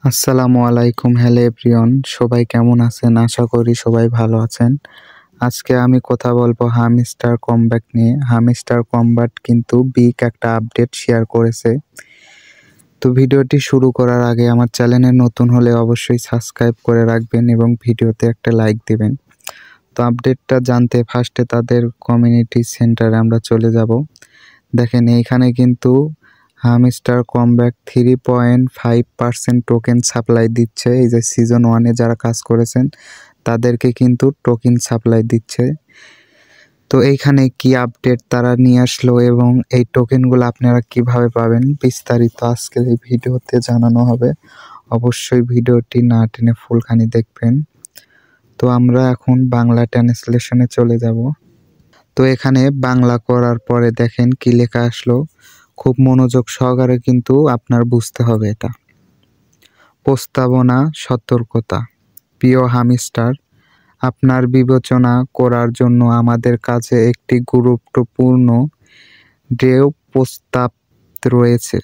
আসসালামু আলাইকুম। Hello everyone, সবাই কেমন আছেন? আশা করি সবাই ভালো আছেন। আজকে আমি কথা বলবো হামস্টার কমব্যাক নিয়ে। হামস্টার কমব্যাট কিন্তু বিগ একটা আপডেট শেয়ার করেছে। তো ভিডিওটি শুরু করার আগে আমার চ্যানেলে নতুন হলে অবশ্যই সাবস্ক্রাইব করে রাখবেন এবং ভিডিওতে একটা লাইক দিবেন। তো আপডেটটা জানতে ফার্স্টে তাদের কমিউনিটি সেন্টারে আমরা চলে যাব। দেখেন এইখানে কিন্তু হামস্টার কমব্যাক 3.5% টোকেন সাপ্লাই দিচ্ছে। এই যে সিজন 1-এ যারা কাজ করেছেন তাদেরকে কিন্তু টোকেন সাপ্লাই দিচ্ছে। তো এইখানে কি আপডেট তারা নিয়ে আসলো এবং এই টোকেনগুলো আপনারা কিভাবে পাবেন বিস্তারিত আজকের এই ভিডিওতে জানানো হবে। অবশ্যই ভিডিওটি না টেনে ফুলখানি দেখবেন। তো আমরা এখন বাংলা ট্রান্সলেশনে চলে যাব। তো এখানে বাংলা করার পরে দেখেন কি লেখা আসলো। খুব মনোযোগ সহকারে কিন্তু আপনার বুঝতে হবে এটা। প্রস্তাবনা, সতর্কতা। প্রিয় হামস্টার, আপনার বিবেচনা করার জন্য আমাদের কাছে একটি গুরুত্বপূর্ণ ড্রেও প্রস্তাব রয়েছে।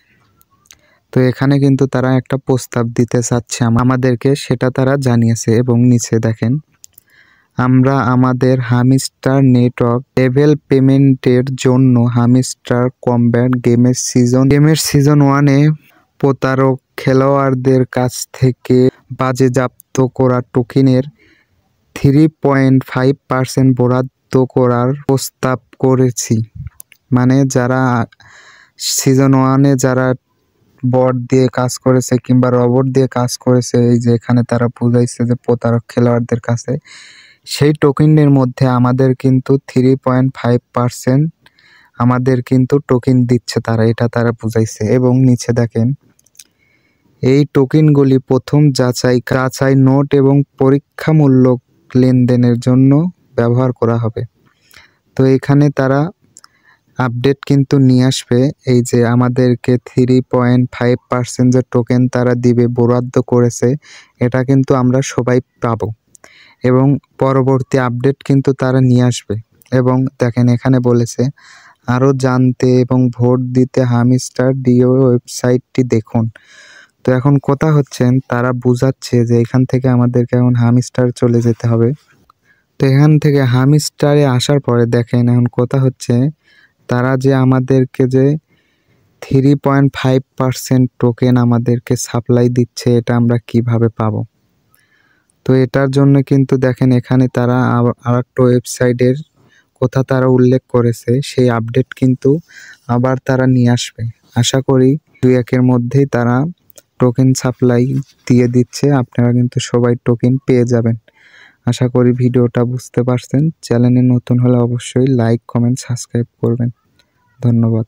তো এখানে কিন্তু তারা একটা প্রস্তাব দিতে চাচ্ছে আমাদেরকে, সেটা তারা জানিয়েছে এবং নিচে দেখেন আমরা আমাদের হামস্টার নেটওয়ার্ক ডেভেলপমেন্টের জন্য হামস্টার কমব্যাট গেমের সিজন 1-এ প্রতারক খেলোয়াড়দের কাছ থেকে বাজেয়াপ্ত করা টোকেনের 3.5% বরাদ্দ করার প্রস্তাব করেছি। মানে যারা সিজন 1-এ যারা বট দিয়ে কাজ করেছে কিংবা রবট দিয়ে কাজ করেছে, এই যে এখানে তারা বুঝাইছে যে প্রতারক খেলোয়াড়দের কাছে, সেই টোকেনের মধ্যে আমাদের কিন্তু 3.5% আমাদের কিন্তু টোকেন দিচ্ছে তারা, এটা তারা বুঝাইছে। এবং নিচে দেখেন এই টোকেনগুলি প্রথম যাচাই নোট এবং পরীক্ষামূলক লেনদেনের জন্য ব্যবহার করা হবে। তো এখানে তারা আপডেট কিন্তু নিয়ে আসবে। এই যে আমাদেরকে 3.5% যে টোকেন তারা দিবে বরাদ্দ করেছে, এটা কিন্তু আমরা সবাই পাবো এবং পরবর্তী আপডেট কিন্তু তারা নিয়ে আসবে। এবং দেখেন এখানে বলেছে আরও জানতে এবং ভোট দিতে হামস্টার ডিও ওয়েবসাইটটি দেখুন। তো এখন কথা হচ্ছেন তারা বুঝাচ্ছে যে এখান থেকে আমাদেরকে এখন হামস্টার চলে যেতে হবে। তো এখান থেকে হামস্টারে আসার পরে দেখেন এখন কথা হচ্ছে তারা যে আমাদেরকে যে 3.5% টোকেন আমাদেরকে সাপ্লাই দিচ্ছে, এটা আমরা কিভাবে পাবো। তো এটার জন্য কিন্তু দেখেন এখানে তারা আরেকটা ওয়েবসাইটের কথা তারা উল্লেখ করেছে, সেই আপডেট কিন্তু আবার তারা নিয়ে আসবে। আশা করি 2-1-এর মধ্যেই তারা টোকেন সাপ্লাই দিয়ে দিচ্ছে, আপনারা কিন্তু সবাই টোকেন পেয়ে যাবেন। আশা করি ভিডিওটা বুঝতে পারছেন। চ্যানেলে নতুন হলে অবশ্যই লাইক, কমেন্ট, সাবস্ক্রাইব করবেন। ধন্যবাদ।